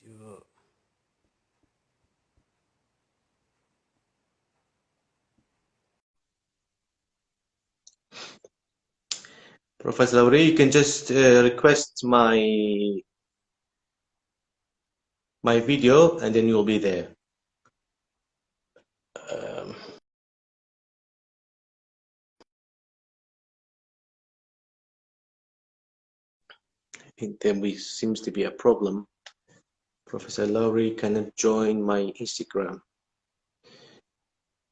you. Professor Lauri, you can just request my video, and then you'll be there. I think there seems to be a problem. Professor Lauri cannot join my Instagram.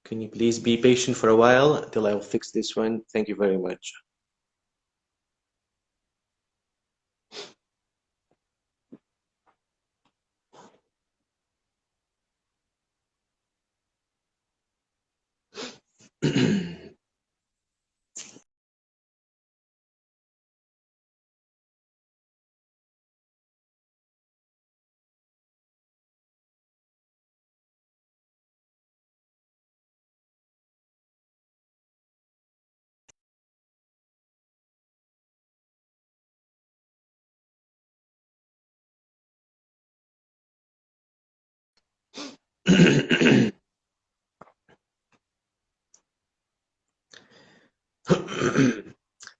Can you please be patient for a while until I'll fix this one? Thank you very much.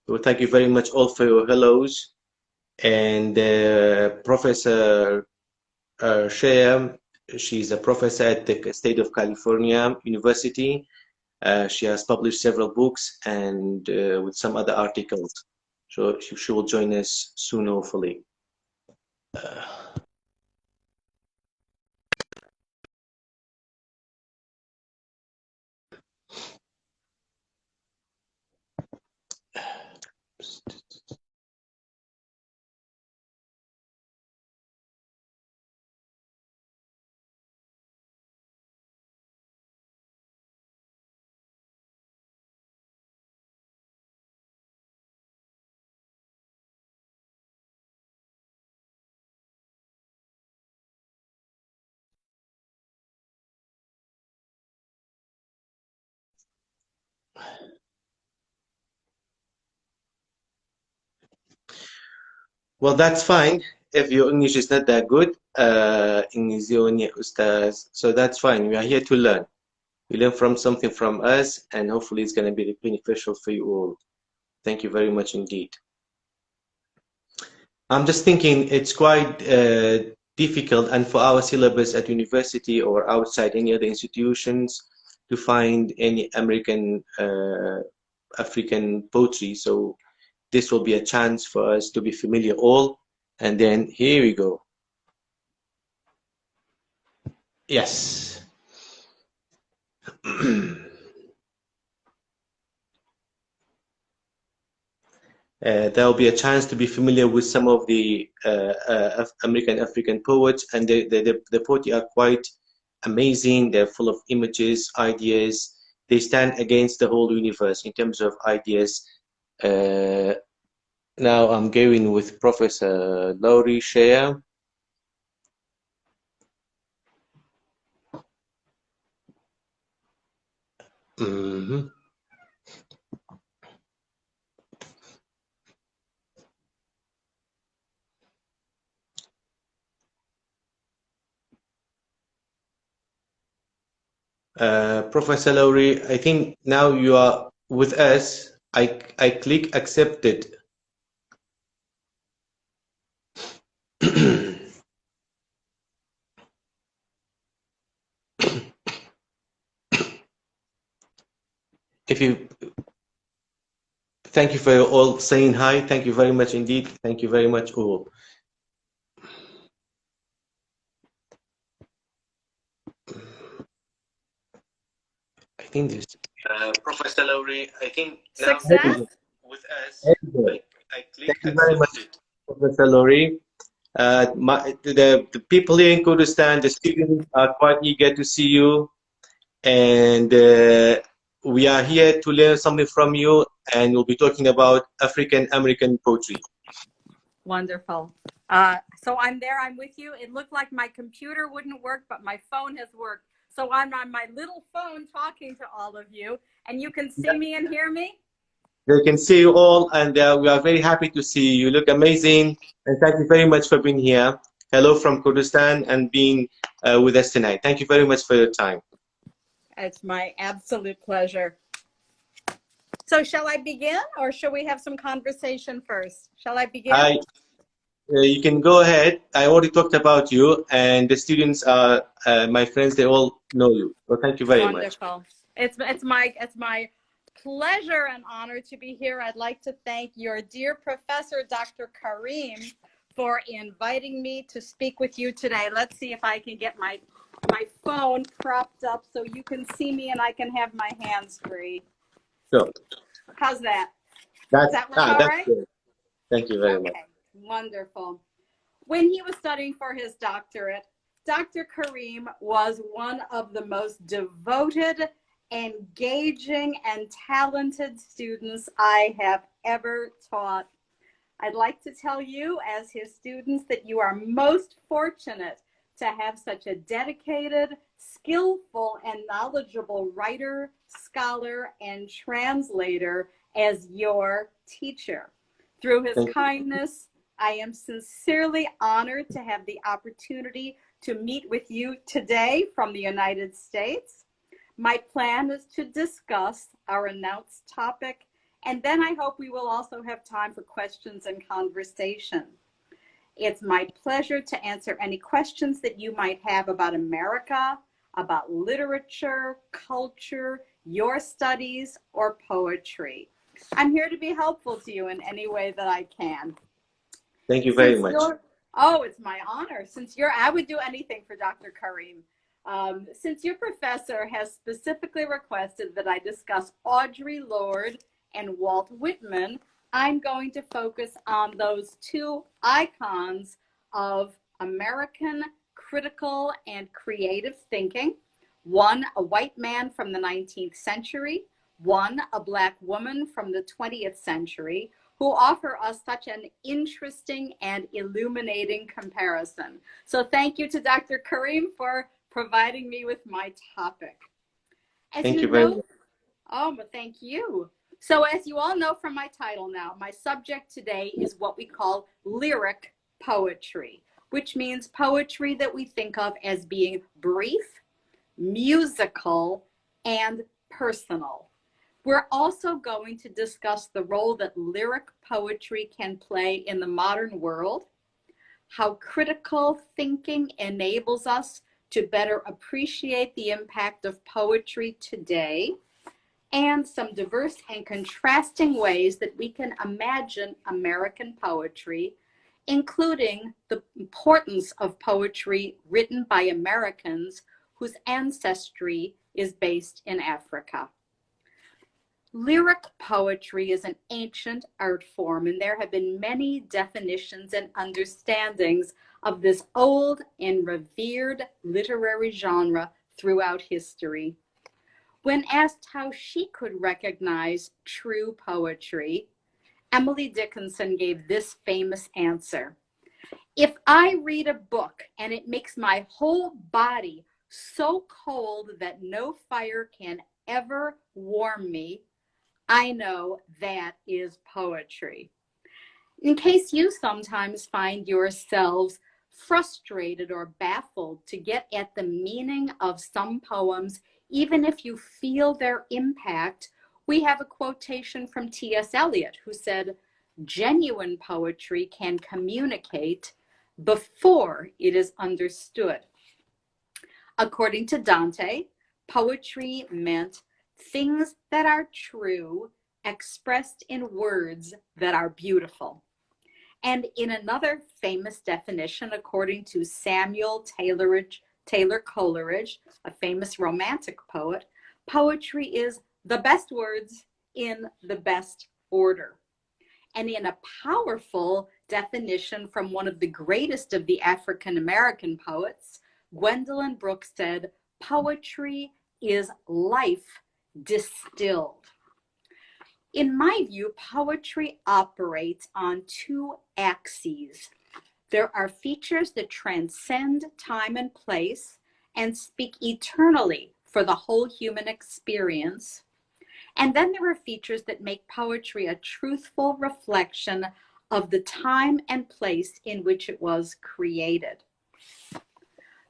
Well, thank you very much all for your hellos. And Professor Scheyer, she's a professor at the State of California University. She has published several books and with some other articles. So she will join us soon, hopefully. Well, that's fine if your English is not that good. Ustaz. So that's fine. We are here to learn. You learn from something from us, and hopefully it's going to be beneficial for you all. Thank you very much indeed. I'm just thinking it's quite difficult, and for our syllabus at university or outside any other institutions, to find any American African poetry. So this will be a chance for us to be familiar all. And then here we go. Yes. There will be a chance to be familiar with some of the American African poets, and the poetry are quite amazing. They're full of images, ideas. They stand against the whole universe in terms of ideas. Now I'm going with Professor Lauri Scheyer. Professor Lauri, I think now you are with us. I click accepted. If you, thank you for all saying hi. Thank you very much indeed. Thank you very much all. I think this. Professor Lauri, I think now with us. I click thank you very much, Professor Lauri. The people here in Kurdistan, the students are quite eager to see you, and we are here to learn something from you, and we'll be talking about African American poetry. Wonderful. So I'm there, I'm with you. It looked like my computer wouldn't work, but my phone has worked. So I'm on my little phone talking to all of you, and you can see me and hear me? They can see you all, and we are very happy to see you. You look amazing, and thank you very much for being here. hello from Kurdistan and being with us tonight. Thank you very much for your time. It's my absolute pleasure. So shall I begin, or shall we have some conversation first? Shall I begin? You can go ahead. I already talked about you, and the students are my friends. They all know you. So thank you very much. Wonderful. It's my pleasure and honor to be here. I'd like to thank your dear professor, Dr. Kareem, for inviting me to speak with you today. Let's see if I can get my phone propped up so you can see me and I can have my hands free. Sure. How's that? Does that work all right? Good. Thank you very much. Wonderful. When he was studying for his doctorate, Dr. Kareem was one of the most devoted, engaging, and talented students I have ever taught. I'd like to tell you, as his students, that you are most fortunate to have such a dedicated, skillful, and knowledgeable writer, scholar, and translator as your teacher. Through his kindness, I am sincerely honored to have the opportunity to meet with you today from the United States. My plan is to discuss our announced topic, and then I hope we will also have time for questions and conversation. It's my pleasure to answer any questions that you might have about America, about literature, culture, your studies, or poetry. I'm here to be helpful to you in any way that I can. Thank you very much. Oh, it's my honor. I would do anything for Dr. Kareem. Since your professor has specifically requested that I discuss Audre Lorde and Walt Whitman, I'm going to focus on those two icons of American critical and creative thinking. One, a white man from the 19th century, one, a Black woman from the 20th century, who offer us such an interesting and illuminating comparison. So thank you to Dr. Kareem for providing me with my topic. Thank you very much. Oh, well, thank you. So as you all know from my title now, my subject today is what we call lyric poetry, which means poetry that we think of as being brief, musical, and personal. We're also going to discuss the role that lyric poetry can play in the modern world, how critical thinking enables us to better appreciate the impact of poetry today, and some diverse and contrasting ways that we can imagine American poetry, including the importance of poetry written by Americans whose ancestry is based in Africa. Lyric poetry is an ancient art form, and there have been many definitions and understandings of this old and revered literary genre throughout history. When asked how she could recognize true poetry, Emily Dickinson gave this famous answer: "If I read a book and it makes my whole body so cold that no fire can ever warm me, I know that is poetry." In case you sometimes find yourselves frustrated or baffled to get at the meaning of some poems, even if you feel their impact, we have a quotation from T.S. Eliot, who said, "Genuine poetry can communicate before it is understood." According to Dante, poetry meant things that are true expressed in words that are beautiful. And in another famous definition, according to Samuel Taylor Coleridge, a famous romantic poet, poetry is the best words in the best order. And in a powerful definition from one of the greatest of the African American poets, Gwendolyn Brooks said, "Poetry is life distilled." In my view, poetry operates on two axes. There are features that transcend time and place and speak eternally for the whole human experience. And then there are features that make poetry a truthful reflection of the time and place in which it was created.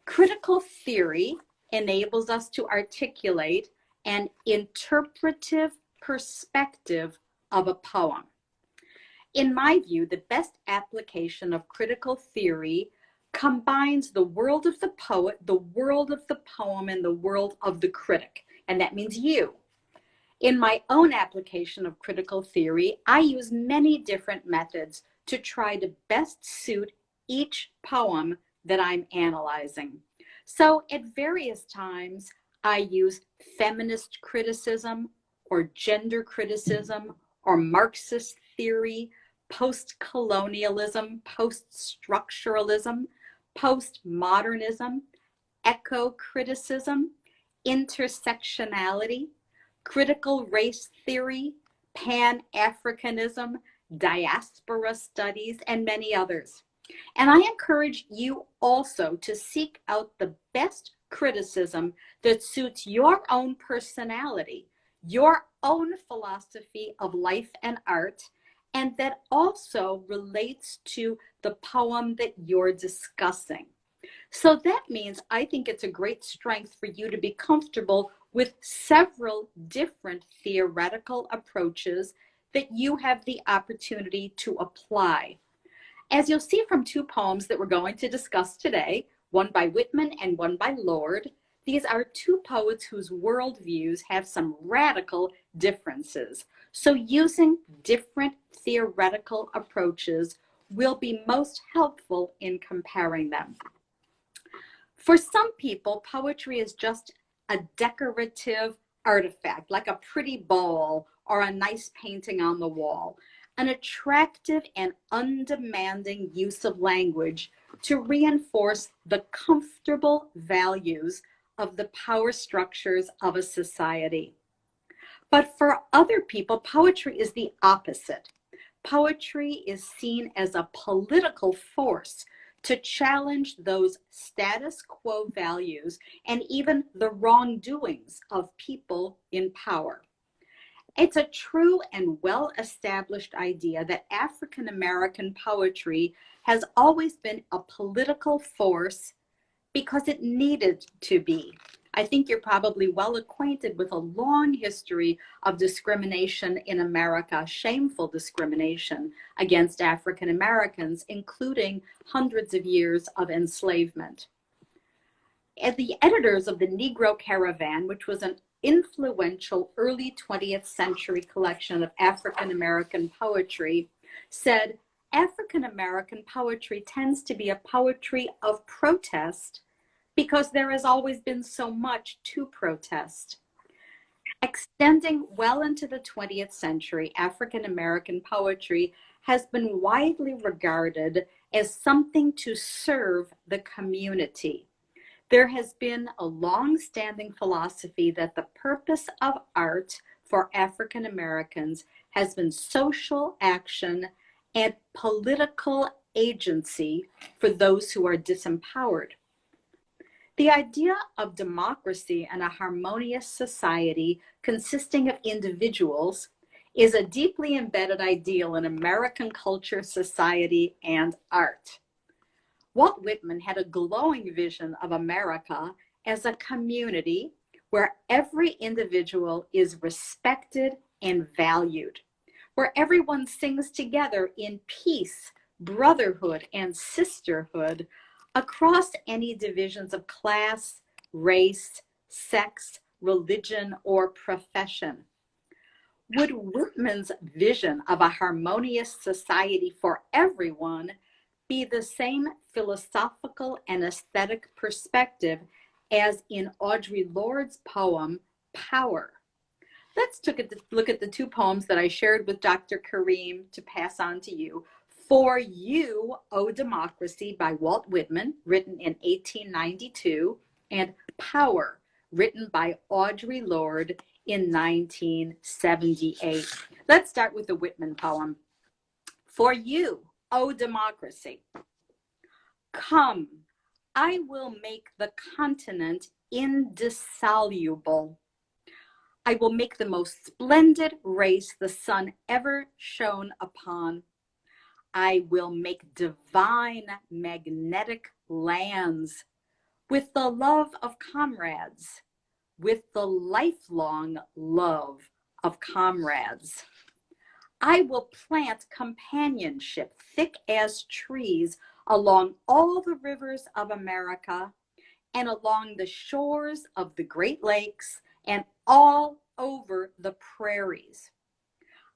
Critical theory enables us to articulate an interpretive perspective of a poem. In my view, the best application of critical theory combines the world of the poet, the world of the poem, and the world of the critic, and that means you. In my own application of critical theory, I use many different methods to try to best suit each poem that I'm analyzing. So at various times, I use feminist criticism or gender criticism or Marxist theory, post-colonialism, post-structuralism, postmodernism, eco-criticism, intersectionality, critical race theory, Pan-Africanism, diaspora studies, and many others. And I encourage you also to seek out the best criticism that suits your own personality, your own philosophy of life and art, and that also relates to the poem that you're discussing. So that means I think it's a great strength for you to be comfortable with several different theoretical approaches that you have the opportunity to apply. As you'll see from two poems that we're going to discuss today, one by Whitman and one by Lorde, these are two poets whose worldviews have some radical differences. So using different theoretical approaches will be most helpful in comparing them. For some people, poetry is just a decorative artifact, like a pretty bowl or a nice painting on the wall, an attractive and undemanding use of language to reinforce the comfortable values of the power structures of a society. But for other people, poetry is the opposite. Poetry is seen as a political force to challenge those status quo values and even the wrongdoings of people in power. It's a true and well-established idea that African American poetry has always been a political force because it needed to be. I think you're probably well acquainted with a long history of discrimination in America, shameful discrimination against African Americans, including hundreds of years of enslavement. And the editors of the Negro Caravan, which was an influential early 20th century collection of African American poetry, said African American poetry tends to be a poetry of protest because there has always been so much to protest. Extending well into the 20th century, African American poetry has been widely regarded as something to serve the community. There has been a long-standing philosophy that the purpose of art for African Americans has been social action and political agency for those who are disempowered. The idea of democracy and a harmonious society consisting of individuals is a deeply embedded ideal in American culture, society, and art. Walt Whitman had a glowing vision of America as a community where every individual is respected and valued, where everyone sings together in peace, brotherhood, and sisterhood across any divisions of class, race, sex, religion, or profession. Would Whitman's vision of a harmonious society for everyone be the same philosophical and aesthetic perspective as in Audre Lorde's poem, Power? Let's look at the two poems that I shared with Dr. Kareem to pass on to you. For You, O Democracy by Walt Whitman, written in 1892, and Power, written by Audre Lorde in 1978. Let's start with the Whitman poem. For you, O democracy, come, I will make the continent indissoluble. I will make the most splendid race the sun ever shone upon. I will make divine magnetic lands with the love of comrades, with the lifelong love of comrades. I will plant companionship thick as trees along all the rivers of America and along the shores of the Great Lakes and all over the prairies.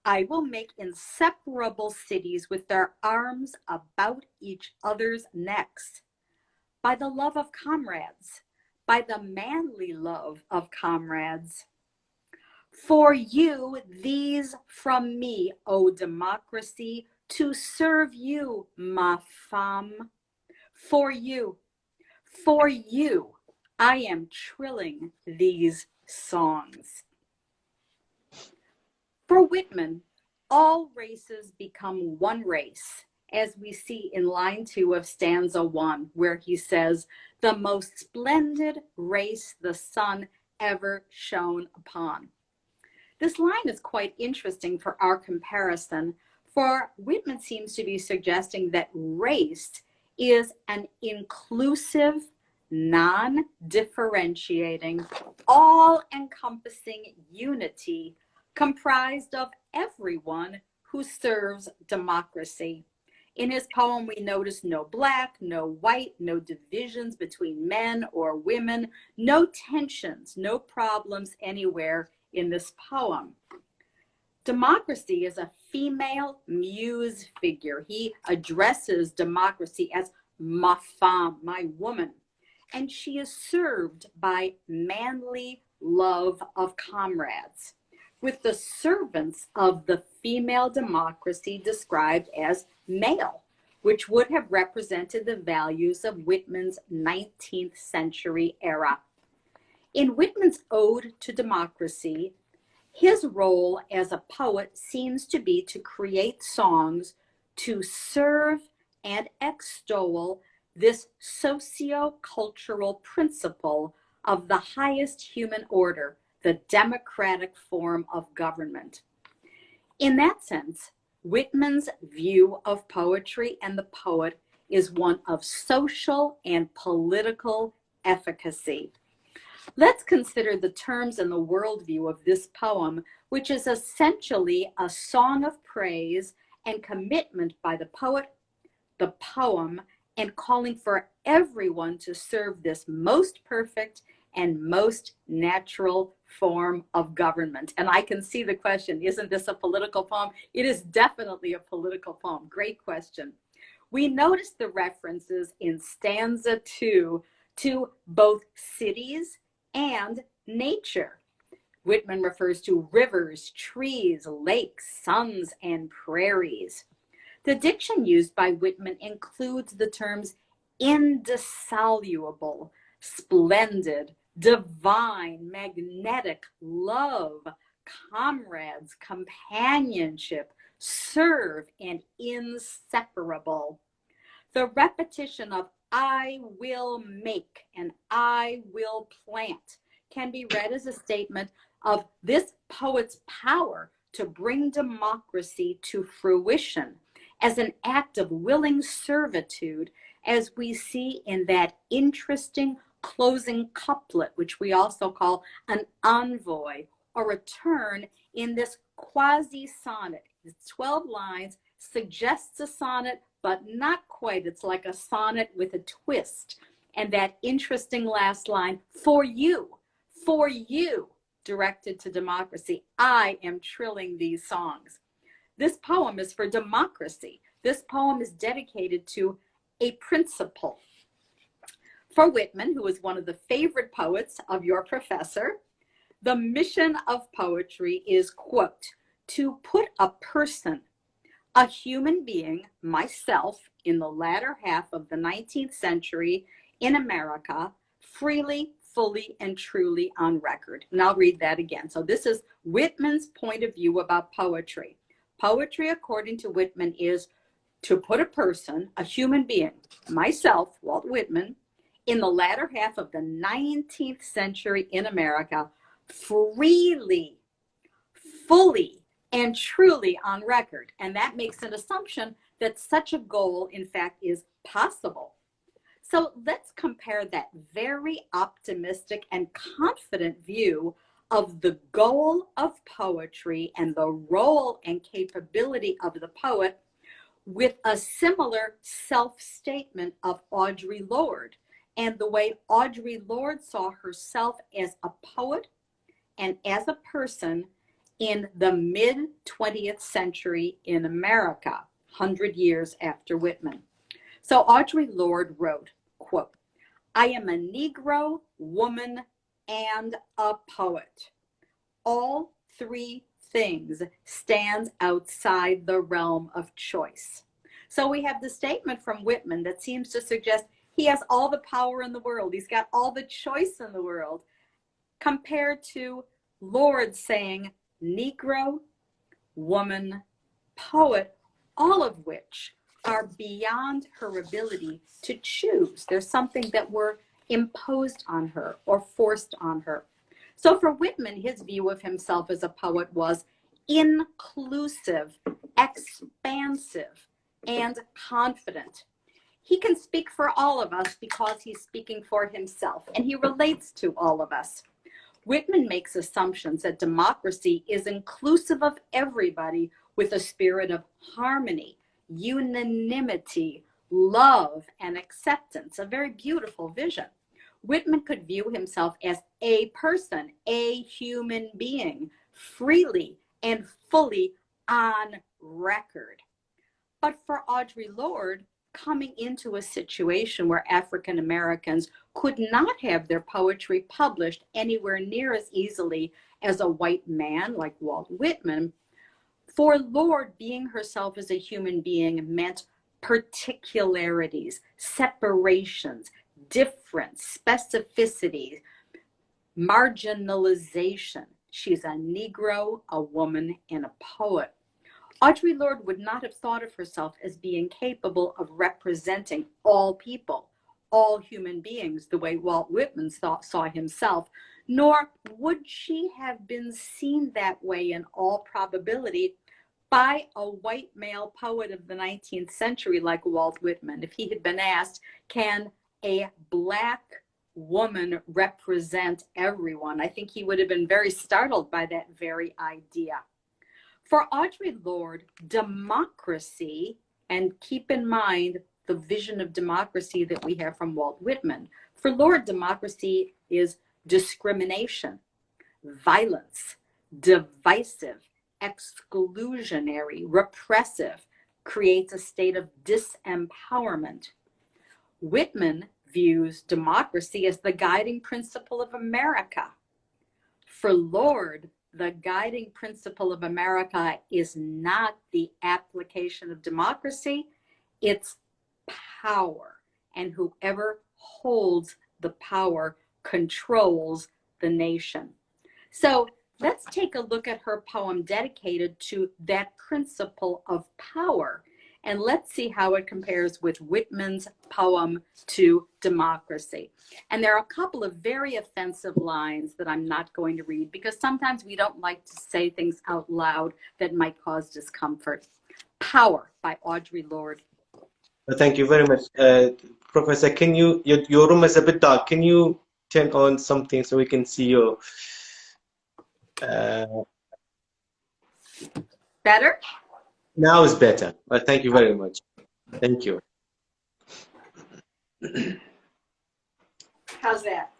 I will make inseparable cities with their arms about each other's necks. By the love of comrades, by the manly love of comrades. For you, these from me, O democracy, to serve you, ma femme. For you, I am trilling these songs. For Whitman, all races become one race, as we see in line 2 of stanza 1, where he says, the most splendid race the sun ever shone upon. This line is quite interesting for our comparison, for Whitman seems to be suggesting that race is an inclusive, non-differentiating, all-encompassing unity comprised of everyone who serves democracy. In his poem, we notice no black, no white, no divisions between men or women, no tensions, no problems anywhere in this poem. Democracy is a female muse figure. He addresses democracy as ma femme, my woman, and she is served by manly love of comrades, with the servants of the female democracy described as male, which would have represented the values of Whitman's 19th century era. In Whitman's Ode to Democracy, his role as a poet seems to be to create songs to serve and extol this socio-cultural principle of the highest human order, the democratic form of government. In that sense, Whitman's view of poetry and the poet is one of social and political efficacy. Let's consider the terms and the worldview of this poem, which is essentially a song of praise and commitment by the poet, the poem, and calling for everyone to serve this most perfect and most natural form of government. And I can see the question, isn't this a political poem? It is definitely a political poem. Great question. We notice the references in stanza 2 to both cities and nature. Whitman refers to rivers, trees, lakes, suns, and prairies. The diction used by Whitman includes the terms indissoluble, splendid, divine, magnetic, love, comrades, companionship, serve, and inseparable. The repetition of I will make and I will plant can be read as a statement of this poet's power to bring democracy to fruition as an act of willing servitude, as we see in that interesting closing couplet, which we also call an envoy or a turn in this quasi-sonnet. It's 12 lines, suggests a sonnet, but not quite. It's like a sonnet with a twist. And that interesting last line, for you, directed to democracy, I am trilling these songs. This poem is for democracy. This poem is dedicated to a principle. For Whitman, who is one of the favorite poets of your professor, the mission of poetry is, quote, to put a person, a human being, myself, in the latter half of the 19th century in America, freely, fully, and truly on record. And I'll read that again. So this is Whitman's point of view about poetry. Poetry, according to Whitman, is to put a person, a human being, myself, Walt Whitman, in the latter half of the 19th century in America, freely, fully, and truly on record. And that makes an assumption that such a goal, in fact, is possible. So let's compare that very optimistic and confident view of the goal of poetry and the role and capability of the poet with a similar self-statement of Audre Lorde and the way Audre Lorde saw herself as a poet and as a person in the mid-20th century in America, 100 years after Whitman. So Audre Lorde wrote, quote, "I am a Negro, woman, and a poet. All three things stand outside the realm of choice." So we have the statement from Whitman that seems to suggest he has all the power in the world. He's got all the choice in the world, compared to Lorde saying Negro, woman, poet, all of which are beyond her ability to choose. There's something that were imposed on her or forced on her. So for Whitman, his view of himself as a poet was inclusive, expansive, and confident. He can speak for all of us because he's speaking for himself, and he relates to all of us. Whitman makes assumptions that democracy is inclusive of everybody with a spirit of harmony, unanimity, love, and acceptance, a very beautiful vision. Whitman could view himself as a person, a human being, freely and fully on record. But for Audre Lorde, coming into a situation where African Americans could not have their poetry published anywhere near as easily as a white man like Walt Whitman, for Lorde, being herself as a human being meant particularities, separations, difference, specificity, marginalization. She's a Negro, a woman, and a poet. Audre Lorde would not have thought of herself as being capable of representing all people, all human beings, the way Walt Whitman saw himself, nor would she have been seen that way in all probability by a white male poet of the 19th century like Walt Whitman. If he had been asked, can a Black woman represent everyone, I think he would have been very startled by that very idea. For Audre Lorde, democracy, and keep in mind the vision of democracy that we have from Walt Whitman, for Lorde, democracy is discrimination, violence, divisive, exclusionary, repressive, creates a state of disempowerment. Whitman views democracy as the guiding principle of America. For Lorde, the guiding principle of America is not the application of democracy, it's power. And whoever holds the power controls the nation. So let's take a look at her poem dedicated to that principle of power. And let's see how it compares with Whitman's poem to democracy. And there are a couple of very offensive lines that I'm not going to read because sometimes we don't like to say things out loud that might cause discomfort. Power by Audre Lorde. Thank you very much. Professor, can your room is a bit dark. Can you turn on something so we can see your... Better? Now is better. Thank you very much. Thank you. How's that?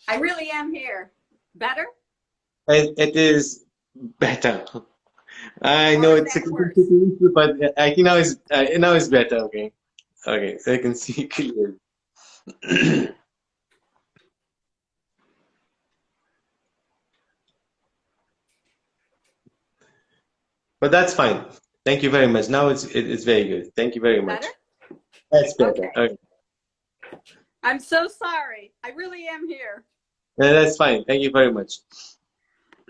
I really am here. Better? It is better. I know it's a complicated issue, but I think now it's better. Okay. Okay, so I can see clearly. But that's fine. Thank you very much. Now it's very good. Thank you very much. Better? That's better. Okay. I'm so sorry. I really am here. No, that's fine. Thank you very much.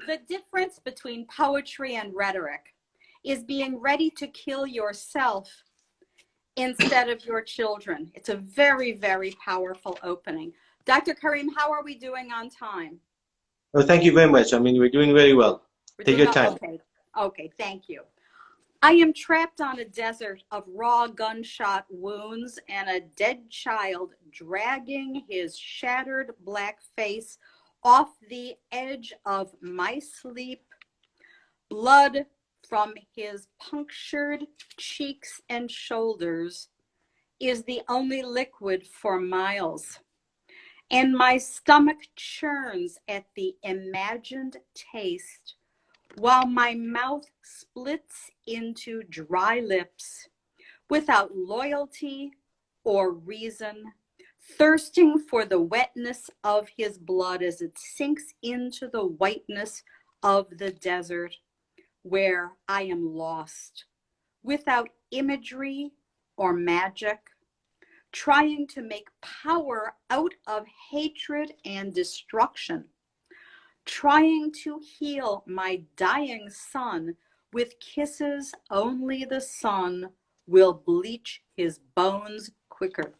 The difference between poetry and rhetoric is being ready to kill yourself instead of your children. It's a very, very powerful opening. Dr. Kareem, how are we doing on time? Oh, thank you very much. I mean, we're doing very well. Take your time. Okay, thank you. I am trapped on a desert of raw gunshot wounds and a dead child dragging his shattered black face off the edge of my sleep. Blood from his punctured cheeks and shoulders is the only liquid for miles. And my stomach churns at the imagined taste while my mouth splits into dry lips without loyalty or reason, thirsting for the wetness of his blood as it sinks into the whiteness of the desert where I am lost, without imagery or magic, trying to make power out of hatred and destruction, trying to heal my dying son with kisses only the sun will bleach his bones quicker.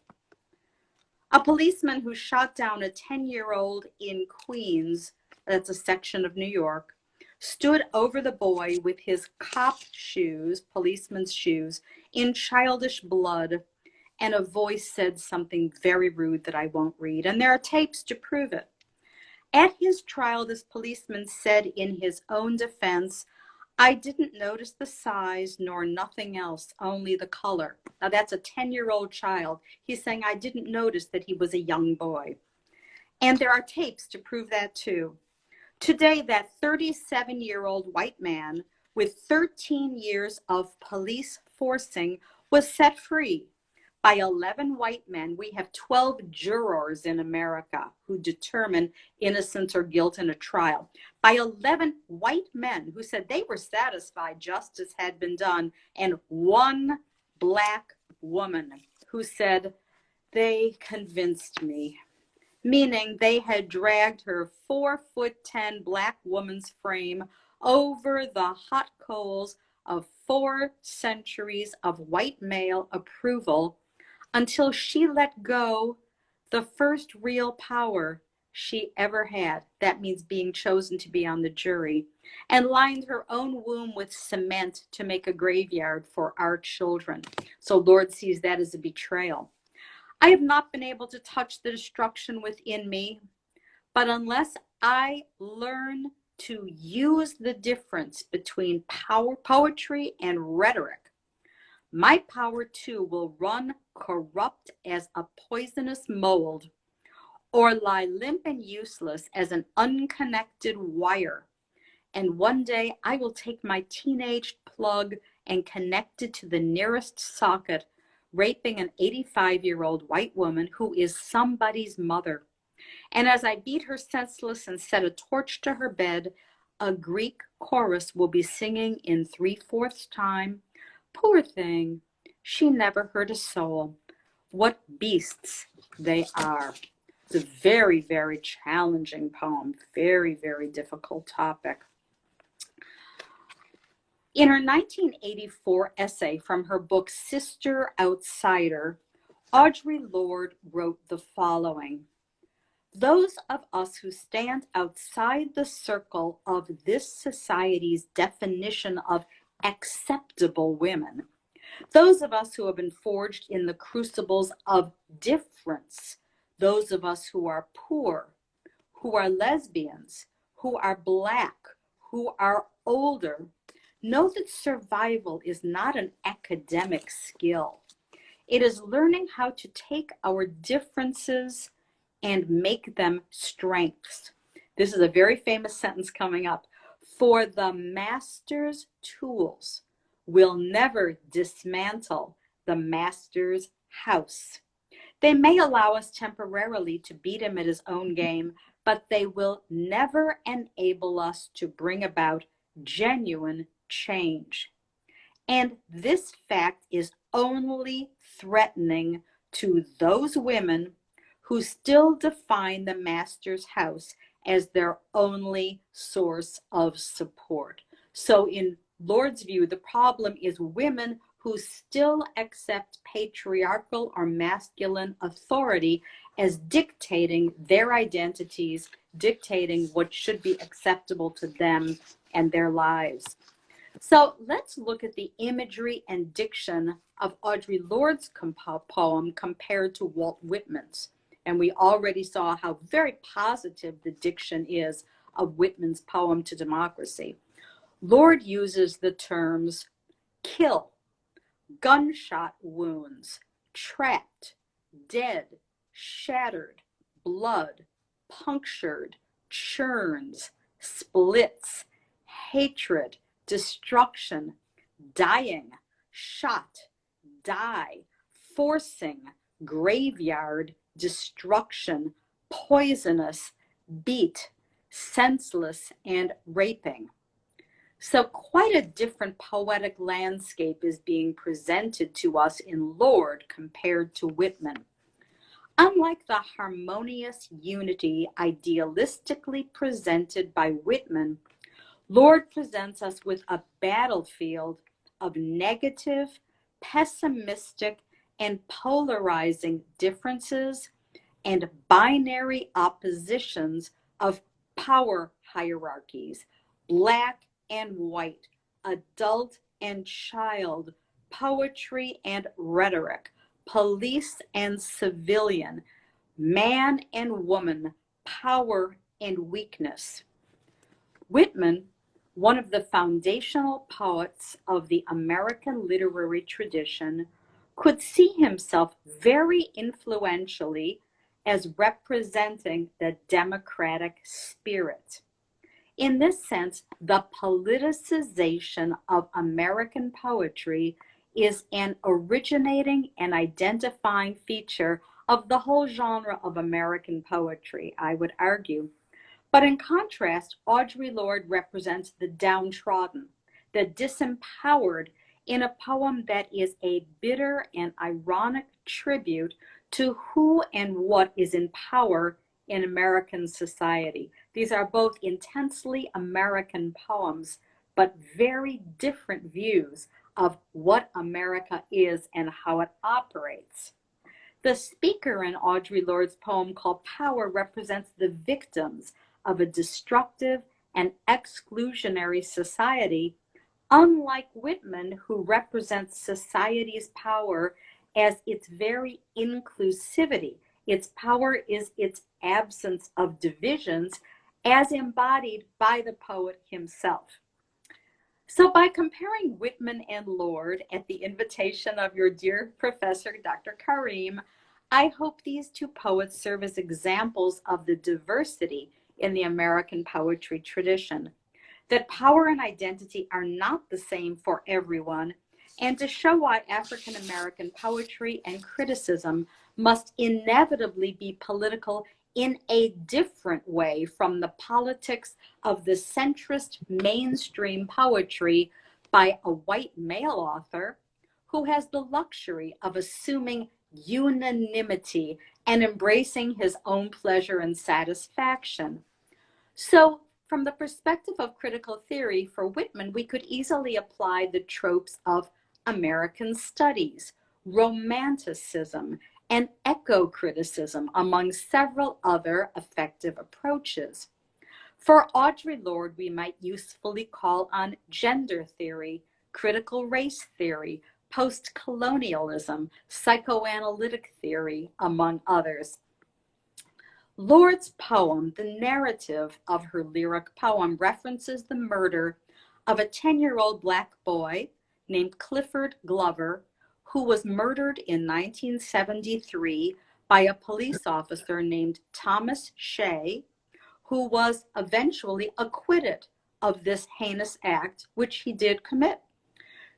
A policeman who shot down a 10-year-old in Queens, that's a section of New York, stood over the boy with his cop shoes, policeman's shoes, in childish blood, and a voice said something very rude that I won't read, and there are tapes to prove it. At his trial, this policeman said in his own defense, "I didn't notice the size nor nothing else, only the color." Now that's a 10-year-old child. He's saying, I didn't notice that he was a young boy. And there are tapes to prove that too. Today, that 37-year-old white man with 13 years of police forcing was set free. By 11 white men, we have 12 jurors in America who determine innocence or guilt in a trial. By 11 white men who said they were satisfied justice had been done, and one black woman who said, "They convinced me," meaning they had dragged her 4'10" black woman's frame over the hot coals of 4 centuries of white male approval until she let go the first real power she ever had. That means being chosen to be on the jury, and lined her own womb with cement to make a graveyard for our children. So Lorde sees that as a betrayal. I have not been able to touch the destruction within me, but unless I learn to use the difference between poetry and rhetoric, my power too will run corrupt as a poisonous mold, or lie limp and useless as an unconnected wire. And one day I will take my teenage plug and connect it to the nearest socket, raping an 85-year-old white woman who is somebody's mother. And as I beat her senseless and set a torch to her bed, a Greek chorus will be singing in 3/4 time, "Poor thing, she never hurt a soul. What beasts they are." It's a very, very challenging poem, very, very difficult topic. In her 1984 essay from her book Sister Outsider, Audre Lorde wrote the following: "Those of us who stand outside the circle of this society's definition of acceptable women, those of us who have been forged in the crucibles of difference, those of us who are poor, who are lesbians, who are black, who are older, know that survival is not an academic skill. It is learning how to take our differences and make them strengths." This is a very famous sentence coming up. "For the master's tools will never dismantle the master's house. They may allow us temporarily to beat him at his own game, but they will never enable us to bring about genuine change. And this fact is only threatening to those women who still define the master's house as their only source of support." So in Lorde's view, the problem is women who still accept patriarchal or masculine authority as dictating their identities, dictating what should be acceptable to them and their lives. So let's look at the imagery and diction of Audre Lorde's poem compared to Walt Whitman's. And we already saw how very positive the diction is of Whitman's poem to democracy. Lorde uses the terms kill, gunshot wounds, trapped, dead, shattered, blood, punctured, churns, splits, hatred, destruction, dying, shot, die, forcing, graveyard, destruction, poisonous, beat, senseless, and raping. So quite a different poetic landscape is being presented to us in Lorde compared to Whitman. Unlike the harmonious unity idealistically presented by Whitman, Lorde presents us with a battlefield of negative, pessimistic, and polarizing differences and binary oppositions of power hierarchies, black and white, adult and child, poetry and rhetoric, police and civilian, man and woman, power and weakness. Whitman, one of the foundational poets of the American literary tradition, could see himself very influentially as representing the democratic spirit. In this sense, the politicization of American poetry is an originating and identifying feature of the whole genre of American poetry, I would argue. But in contrast, Audre Lorde represents the downtrodden, the disempowered, in a poem that is a bitter and ironic tribute to who and what is in power in American society. These are both intensely American poems, but very different views of what America is and how it operates. The speaker in Audre Lorde's poem called Power represents the victims of a destructive and exclusionary society, unlike Whitman, who represents society's power as its very inclusivity. Its power is its absence of divisions as embodied by the poet himself. So by comparing Whitman and Lorde at the invitation of your dear professor, Dr. Kareem, I hope these two poets serve as examples of the diversity in the American poetry tradition, that power and identity are not the same for everyone, and to show why African American poetry and criticism must inevitably be political in a different way from the politics of the centrist mainstream poetry by a white male author who has the luxury of assuming unanimity and embracing his own pleasure and satisfaction. So, from the perspective of critical theory, for Whitman, we could easily apply the tropes of American studies, romanticism, and eco-criticism, among several other effective approaches. For Audre Lorde, we might usefully call on gender theory, critical race theory, post-colonialism, psychoanalytic theory, among others. Lorde's poem, the narrative of her lyric poem, references the murder of a 10-year-old Black boy named Clifford Glover, who was murdered in 1973 by a police officer named Thomas Scheyer, who was eventually acquitted of this heinous act, which he did commit.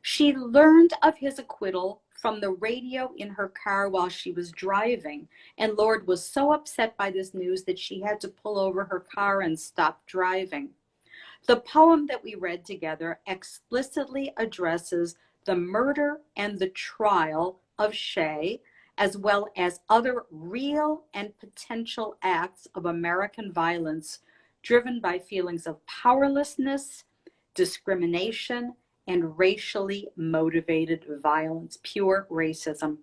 She learned of his acquittal from the radio in her car while she was driving, and Lorde was so upset by this news that she had to pull over her car and stop driving. The poem that we read together explicitly addresses the murder and the trial of Scheyer, as well as other real and potential acts of American violence driven by feelings of powerlessness, discrimination, and racially motivated violence, pure racism.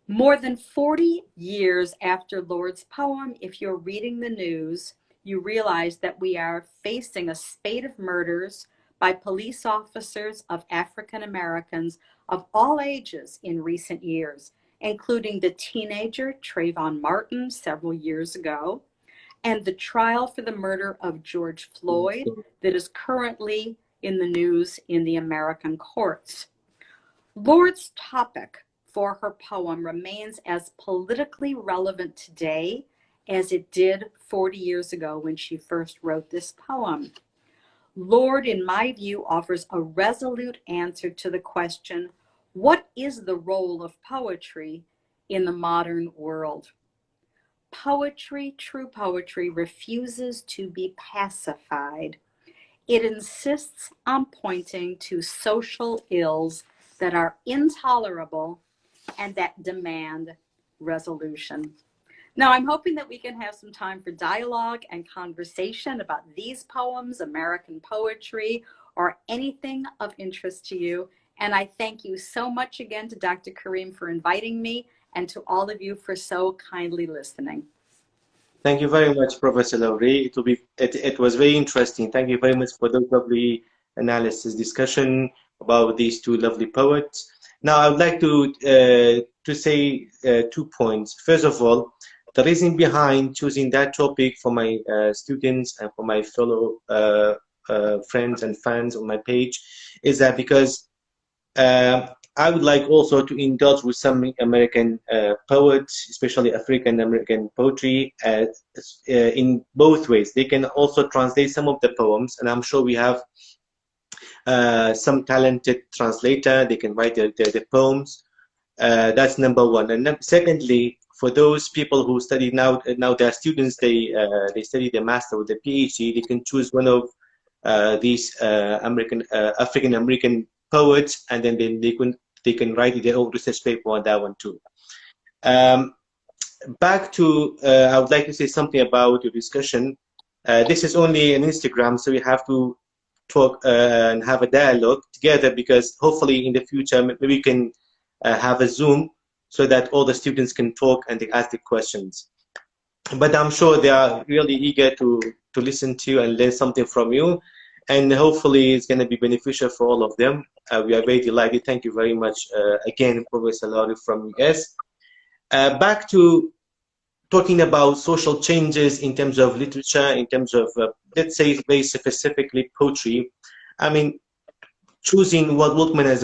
More than 40 years after Lorde's poem, if you're reading the news, you realize that we are facing a spate of murders by police officers of African Americans of all ages in recent years, including the teenager Trayvon Martin several years ago, and the trial for the murder of George Floyd that is currently in the news in the American courts. Lorde's topic for her poem remains as politically relevant today as it did 40 years ago when she first wrote this poem. Lorde, in my view, offers a resolute answer to the question, what is the role of poetry in the modern world? Poetry, true poetry, refuses to be pacified. It insists on pointing to social ills that are intolerable and that demand resolution. Now, I'm hoping that we can have some time for dialogue and conversation about these poems, American poetry, or anything of interest to you. And I thank you so much again to Dr. Kareem for inviting me and to all of you for so kindly listening. Thank you very much, Professor Lauri. It was very interesting. Thank you very much for the lovely analysis discussion about these two lovely poets. Now, I would like to say 2 points. First of all, the reason behind choosing that topic for my students and for my fellow friends and fans on my page is that because I would like also to indulge with some American poets, especially African American poetry, in both ways. They can also translate some of the poems, and I'm sure we have some talented translator. They can write the poems. That's number one. And secondly, for those people who study now they're students, they study the master or the PhD, they can choose one of these African American poets, and then they can write their own research paper on that one too. Back to, I would like to say something about your discussion. This is only an Instagram, so we have to talk and have a dialogue together, because hopefully in the future maybe we can have a Zoom so that all the students can talk and they ask the questions. But I'm sure they are really eager to listen to you and learn something from you. And hopefully it's going to be beneficial for all of them. We are very delighted. Thank you very much again, Professor Lauri from US. Back to talking about social changes in terms of literature, in terms of, let's say, very specifically poetry. I mean, choosing Walt Whitman as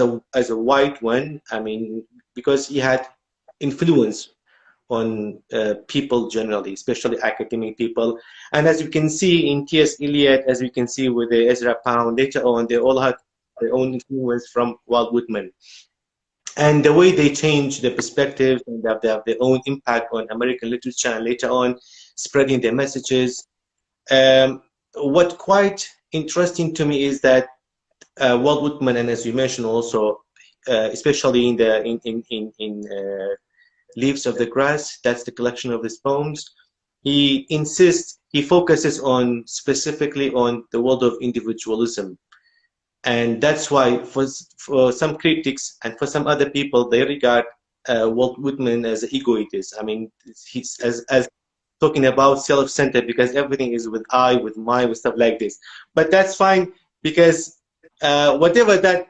a white one, I mean, because he had influence on people generally, especially academic people. And as you can see in T.S. Eliot, as we can see with the Ezra Pound, later on, they all had their own influence from Walt Whitman. And the way they change the perspective and they have their own impact on American literature, and later on spreading their messages. What quite interesting to me is that Walt Whitman, and as you mentioned also, especially in Leaves of the Grass, that's the collection of his poems, he focuses on specifically on the world of individualism. And that's why for some critics and for some other people, they regard Walt Whitman as an egoist. I mean, he's as talking about self-centered, because everything is with I, with my, with stuff like this. But that's fine, because whatever that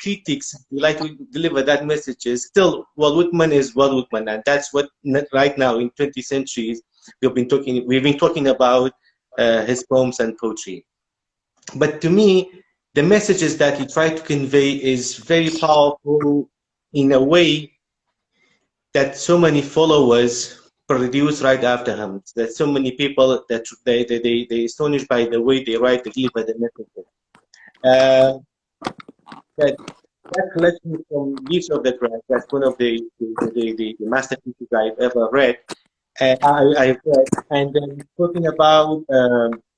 critics like to deliver that message is, still Walt Whitman is Walt Whitman, and that's what right now in 20th centuries we've been talking about his poems and poetry. But to me, the messages that he tried to convey is very powerful in a way that so many followers produce right after him. There's so many people that they astonished by the way they write, they deliver the messages. That collection from Leaves of the Grass, that's one of the masterpieces I've ever read. I've read, and then talking about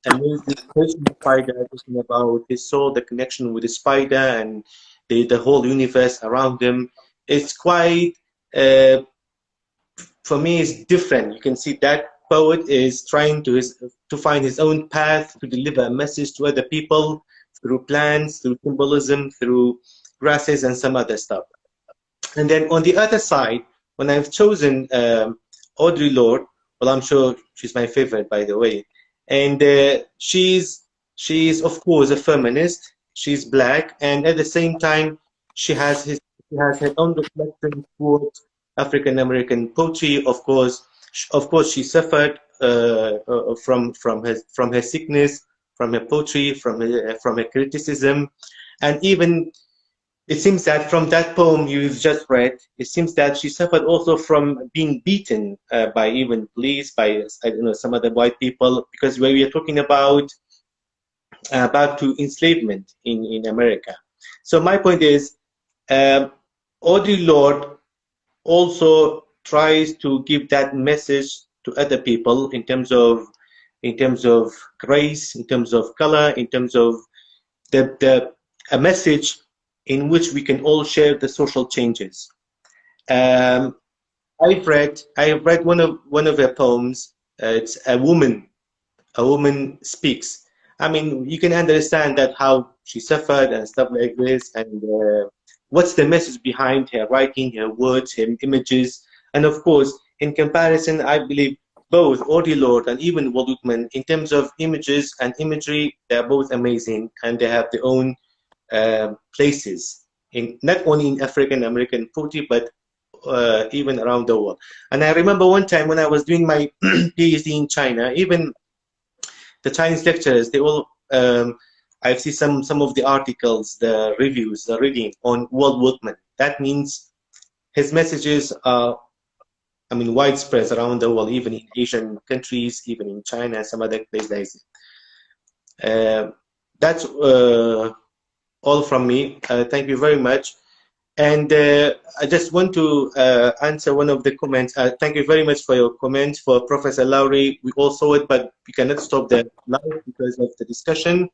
amazing patient spider, talking about his soul, the connection with the spider, and the whole universe around him. It's quite, for me, it's different. You can see that poet is trying to find his own path to deliver a message to other people through plants, through symbolism, through grasses, and some other stuff. And then on the other side, when I've chosen Audre Lorde, well, I'm sure she's my favorite, by the way, and she's of course a feminist, she's black, and at the same time, she has her own reflection towards African American poetry. Of course, she suffered from her sickness, from her poetry, from her criticism, and even it seems that from that poem you've just read, it seems that she suffered also from being beaten by even police, by I don't know some other white people, because when we are talking about back to enslavement in America. So my point is, Audre Lorde also tries to give that message to other people in terms of race, in terms of color, in terms of the a message in which we can all share the social changes. Um, I have read one of her poems. It's a woman speaks. I mean, you can understand that how she suffered and stuff like this, and what's the message behind her writing, her words, her images, and of course, in comparison, I believe both Audre Lorde and even Walt Whitman, in terms of images and imagery, they're both amazing, and they have their own places in not only in African American poetry, but even around the world. And I remember one time when I was doing my PhD in China, even the Chinese lecturers, they all, I've seen some of the articles, the reviews, the reading on Walt Whitman. That means his messages are, I mean, widespread around the world, even in Asian countries, even in China and some other places. That's all from me. Thank you very much. And I just want to answer one of the comments. Thank you very much for your comments for Professor Lauri. We all saw it, but we cannot stop the live because of the discussion.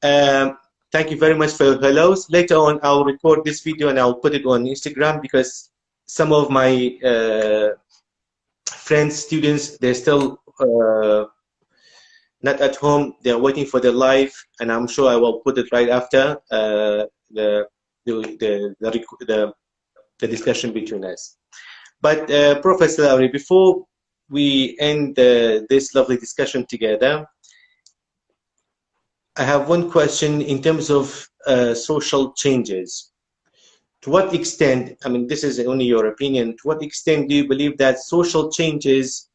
Thank you very much for your hellos. Later on, I'll record this video and I'll put it on Instagram because some of my friends, students, they're still not at home. They're waiting for their live, and I'm sure I will put it right after the discussion between us. But Professor Lauri, before we end this lovely discussion together, I have one question in terms of social changes. To what extent, I mean, this is only your opinion, to what extent do you believe that social changes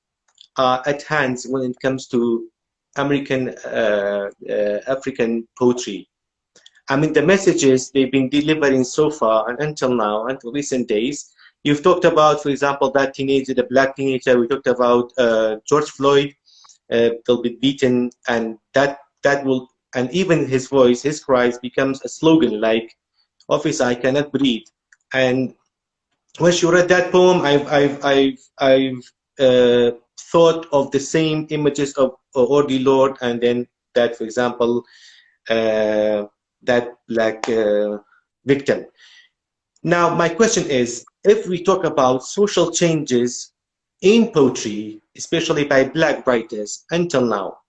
are at hand when it comes to African poetry? I mean, the messages they've been delivering so far and until now, until recent days, you've talked about, for example, that teenager, the black teenager, we talked about George Floyd, they'll be beaten, and that will, and even his voice, his cries becomes a slogan like, "Officer, I cannot breathe." And when she read that poem, I've thought of the same images of Audre Lorde, and then that, for example, that black victim. Now, my question is, if we talk about social changes in poetry, especially by black writers until now,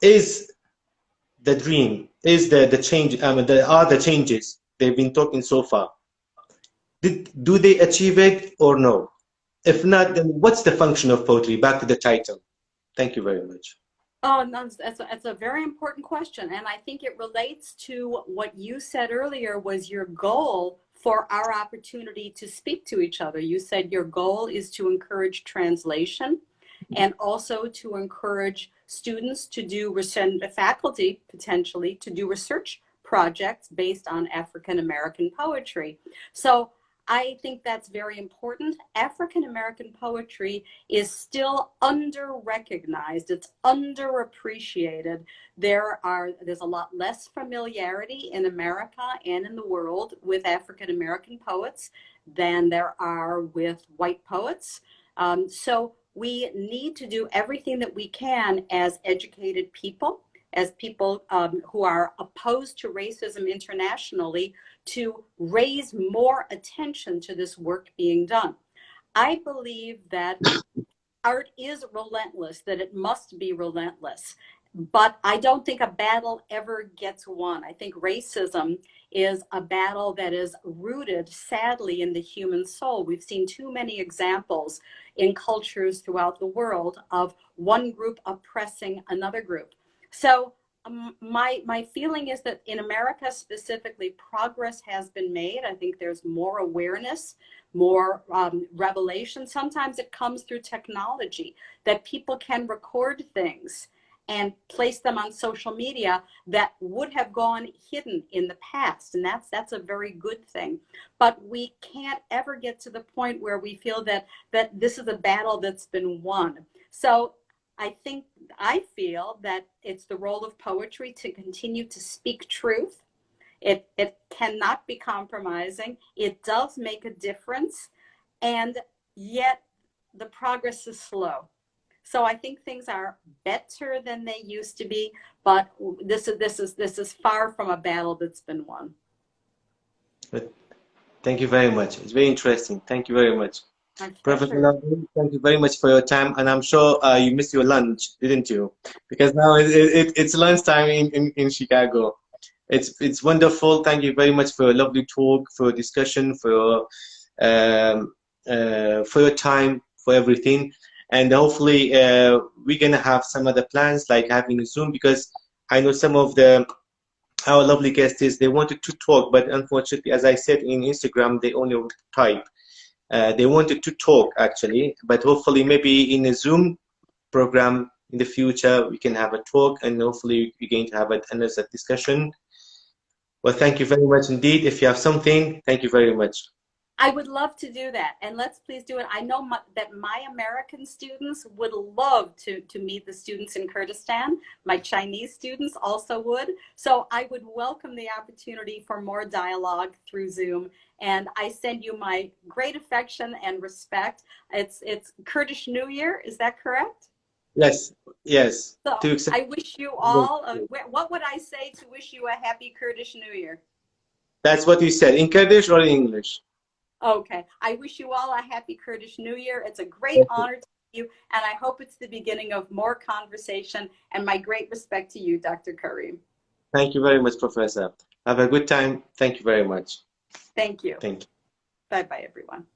is the dream, is the change, are the changes they've been talking so far, do they achieve it or no? If not, then what's the function of poetry? Back to the title. Thank you very much. Oh, no, that's a very important question. And I think it relates to what you said earlier was your goal for our opportunity to speak to each other. You said your goal is to encourage translation and also to encourage students to do, and faculty potentially, to do research projects based on African American poetry. So I think that's very important. African American poetry is still under-recognized. It's underappreciated. There's a lot less familiarity in America and in the world with African American poets than there are with white poets. So we need to do everything that we can as educated people, as people who are opposed to racism internationally, to raise more attention to this work being done. I believe that art is relentless, that it must be relentless, but I don't think a battle ever gets won. I think racism is a battle that is rooted, sadly, in the human soul. We've seen too many examples in cultures throughout the world of one group oppressing another group. So My feeling is that in America specifically, progress has been made. I think there's more awareness, more revelation. Sometimes it comes through technology, that people can record things and place them on social media that would have gone hidden in the past, and that's a very good thing. But we can't ever get to the point where we feel that this is a battle that's been won. So I feel that it's the role of poetry to continue to speak truth. It cannot be compromising. It does make a difference, and yet the progress is slow. So I think things are better than they used to be, but this is far from a battle that's been won. But thank you very much. It's very interesting. Thank you very much. Professor Lauri, thank you very much for your time, and I'm sure you missed your lunch, didn't you? Because now it's lunchtime in Chicago. It's wonderful. Thank you very much for a lovely talk, for your discussion, for your time, for everything. And hopefully we're gonna have some other plans, like having a Zoom, because I know some of our lovely guests, they wanted to talk, but unfortunately, as I said in Instagram, they only type. They wanted to talk actually, but hopefully maybe in a Zoom program in the future we can have a talk, and hopefully we're going to have another discussion. Well, thank you very much indeed. If you have something, thank you very much. I would love to do that, and let's please do it. I know that my American students would love to meet the students in Kurdistan. My Chinese students also would. So I would welcome the opportunity for more dialogue through Zoom. And I send you my great affection and respect. It's Kurdish New Year, is that correct? Yes, yes. So I wish you all, what would I say to wish you a happy Kurdish New Year? That's what you said, in Kurdish or in English? Okay, I wish you all a happy Kurdish New Year. It's a great honor to you, and I hope it's the beginning of more conversation, and my great respect to you, Dr. Kareem. Thank you very much, Professor. Have a good time. Thank you very much. Thank you. Thank you. Bye-bye, everyone.